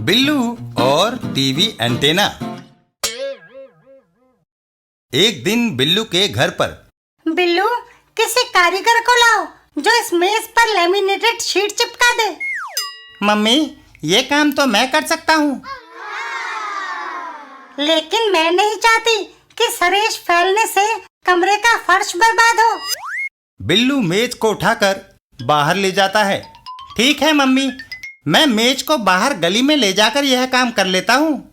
बिल्लू और TV antenna. एक दिन बिल्लू के घर पर बिल्लू, किसी कारीगर को लाओ जो इस मेज पर लेमिनेटेड शीट चिपका दे। मम्मी, ये काम तो मैं कर सकता हूँ। लेकिन मैं नहीं चाहती कि सरेश फैलने से कमरे का फर्श बर्बाद हो। बिल्लू मेज को उठाकर बाहर ले जाता है। ठीक है मम्मी, मैं मेज को बाहर गली में ले जाकर यह काम कर लेता हूँ।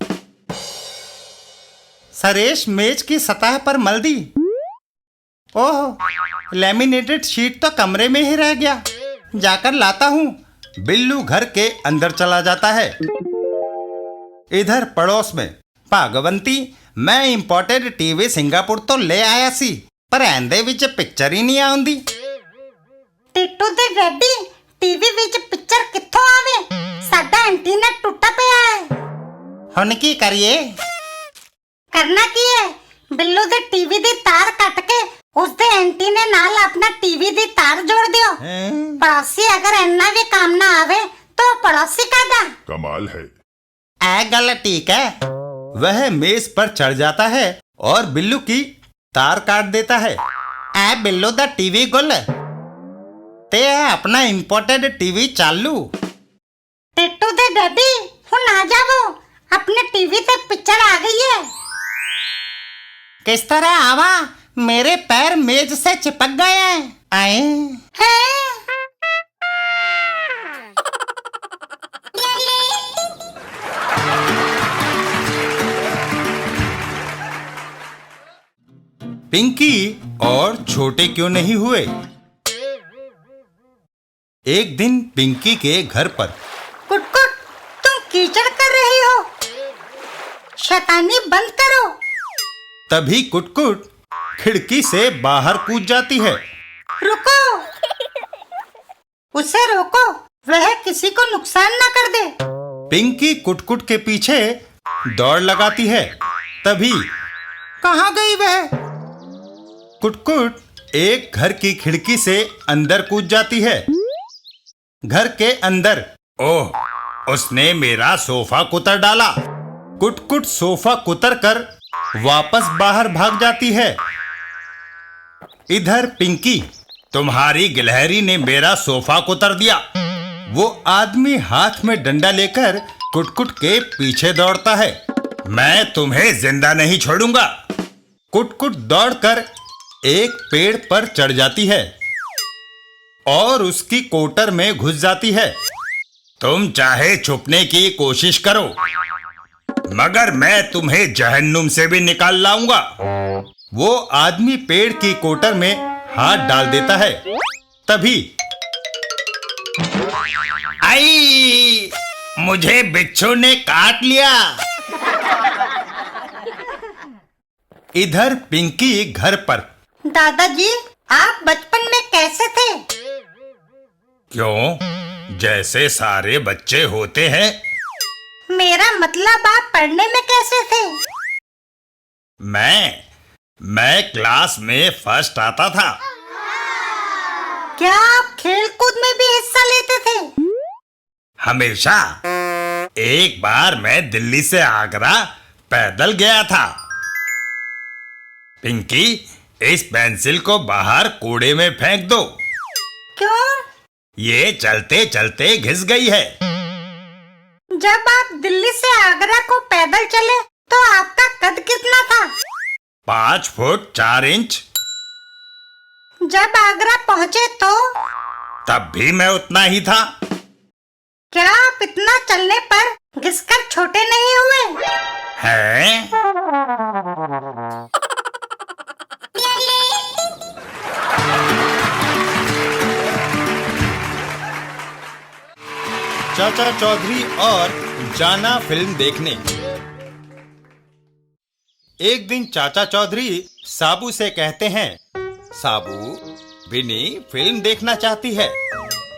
सरेश मेज की सतह पर मल दी। ओह, लेमिनेटेड शीट तो कमरे में ही रह गया। जाकर लाता हूँ। बिल्लू घर के अंदर चला जाता है। इधर पड़ोस में भागवंती, मैं इंपोर्टेड टीवी सिंगापुर तो ले आया सी, पर एंदे विच पिक्चर ही नहीं आउंदी। टिट्टू दे डैडी, टीवी विच पिक्चर कित्थों आवे? साडा एंटीना टुटा पिया है। हुण की करिए? करना की है, बिल्लू दे टीवी दी तार कट के उस दे एंटीने नाल अपना टीवी दी तार जोड़ दियो। पड़ोसी अगर इन्ना भी काम ना आवे तो पड़ोसी कादा कमाल है। ऐ गल ठीक है। वह मेज पर चढ़ जाता है और बिल्लू की तार काट देता है। ऐ बिल्लू दा टीवी गुल, ते अपना इंपोर्टेड टीवी चालू। टिट्टू दे डैडी, हुण आ जावो, अपने टीवी ते पिक्चर आ गई है। किस तरह आवा? मेरे पैर मेज से चिपक गए हैं। आए पिंकी और छोटे क्यों नहीं हुए। एक दिन पिंकी के घर पर कुटकुट, तुम कीचड़ कर रही हो, शैतानी बंद करो। तभी कुटकुट खिड़की से बाहर कूद जाती है। रुको, उसे रोको, वह किसी को नुकसान ना कर दे। पिंकी कुटकुट के पीछे दौड़ लगाती है। तभी कहाँ गई वह? कुटकुट एक घर की खिड़की से अंदर कूद जाती है। घर के अंदर, ओह, उसने मेरा सोफा कुतर डाला। कुटकुट सोफा कुतर कर वापस बाहर भाग जाती है। इधर पिंकी, तुम्हारी गिलहरी ने मेरा सोफा कुतर दिया। वो आदमी हाथ में डंडा लेकर कुटकुट के पीछे दौड़ता है। मैं तुम्हें जिंदा नहीं छोड़ूंगा। कुटकुट दौड़कर एक पेड़ पर चढ़ जाती है और उसकी कोटर में घुस जाती है। तुम चाहे छुपने की कोशिश करो, मगर मैं तुम्हें जहन्नुम से भी निकाल लाऊंगा। वो आदमी पेड़ की कोटर में हाथ डाल देता है। तभी आई, मुझे बिच्छू ने काट लिया। इधर पिंकी घर पर, दादाजी, आप बचपन में कैसे थे? क्यों, जैसे सारे बच्चे होते हैं। मेरा मतलब आप पढ़ने में कैसे थे? मैं क्लास में फर्स्ट आता था। क्या आप खेल कूद में भी हिस्सा लेते थे? हमेशा। एक बार मैं दिल्ली से आगरा पैदल गया था। पिंकी, इस पेंसिल को बाहर कूड़े में फेंक दो। क्यों? ये चलते चलते घिस गई है। जब आप दिल्ली से आगरा को पैदल चले तो आपका कद कितना था? 5 फुट 4 इंच। जब आगरा पहुँचे तो? तब भी मैं उतना ही था। क्या आप इतना चलने पर घिसकर छोटे नहीं हुए? हैं? चाचा चौधरी और जाना फिल्म देखने। एक दिन चाचा चौधरी साबू से कहते हैं, साबू, विनी फिल्म देखना चाहती है।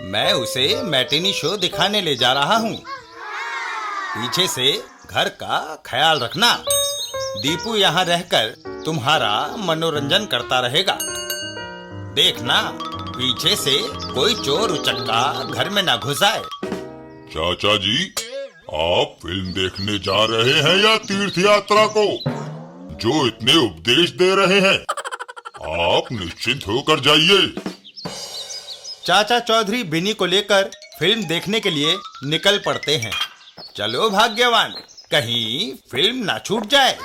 मैं उसे मैटिनी शो दिखाने ले जा रहा हूँ। पीछे से घर का ख्याल रखना। दीपू यहाँ रहकर तुम्हारा मनोरंजन करता रहेगा। देखना, पीछे से कोई चोर उचक्का घर में ना घुस आए। चाचा जी, आप फिल्म देखने जा रहे हैं या तीर्थ यात्रा को, जो इतने उपदेश दे रहे हैं? आप निश्चिंत होकर जाइए। चाचा चौधरी बिनी को लेकर फिल्म देखने के लिए निकल पड़ते हैं। चलो भाग्यवान, कहीं फिल्म ना छूट जाए।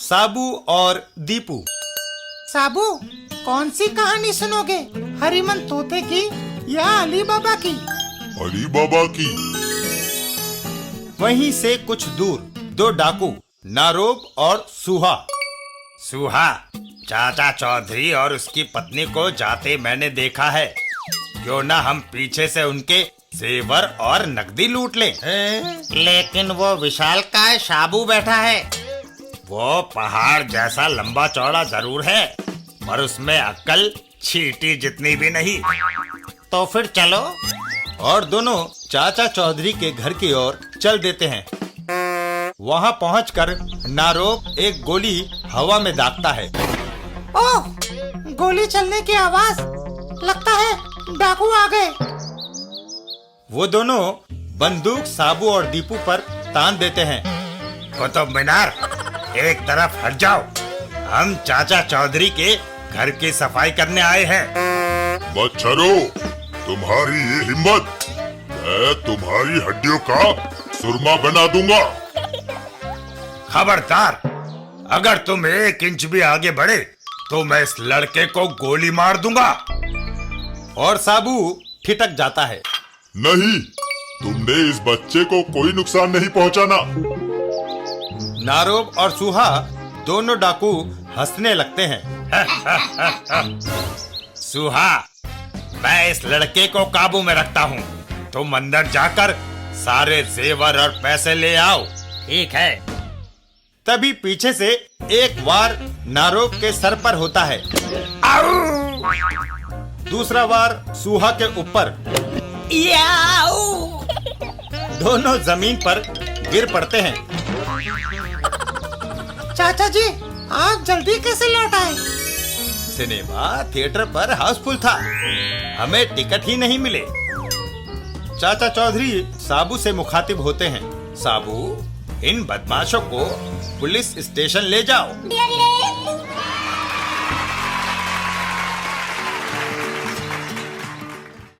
साबू और दीपू। साबू, कौन सी कहानी सुनोगे, हरिमन तोते की या अली बाबा की? अली बाबा की। वहीं से कुछ दूर दो डाकू, नारोब और सुहा। सुहा, चाचा चौधरी और उसकी पत्नी को जाते मैंने देखा है। क्यों ना हम पीछे से उनके जेवर और नकदी लूट लें। लेकिन वो विशालकाय साबू बैठा है। वो पहाड़ जैसा लंबा चौड़ा जरूर है, पर उसमें अक्ल चींटी जितनी भी नहीं। तो फिर चलो। और दोनों चाचा चौधरी के घर की ओर चल देते हैं। वहां पहुंचकर नारोब एक गोली हवा में दागता है। ओह, गोली चलने की आवाज, लगता है डाकू आ गए। वो दोनों बंदूक साबू और दीपू पर तान देते हैं। कुतुब मीनार, एक तरफ हट जाओ, हम चाचा चौधरी के घर की सफाई करने आए हैं। मच्छरों, तुम्हारी ये हिम्मत, मैं तुम्हारी हड्डियों का सुरमा बना दूंगा। खबरदार, अगर तुम 1 इंच भी आगे बढ़े तो मैं इस लड़के को गोली मार दूंगा। और साबू ठिठक जाता है। नहीं, तुमने इस बच्चे को कोई नुकसान नहीं पहुंचाना। नारोब और सुहा दोनों डाकू हंसने लगते हैं। सुहा, मैं इस लड़के को काबू में रखता हूँ, तुम अंदर जाकर सारे जेवर और पैसे ले आओ। ठीक है। तभी पीछे से एक वार नारोब के सर पर होता है। दूसरा वार सुहा के ऊपर। दोनों जमीन पर गिर पड़ते हैं। चाचा जी, आप जल्दी कैसे लौट आए? सिनेमा थिएटर पर हाउसफुल था, हमें टिकट ही नहीं मिले। चाचा चौधरी साबू से मुखातिब होते हैं। साबू, इन बदमाशों को पुलिस स्टेशन ले जाओ।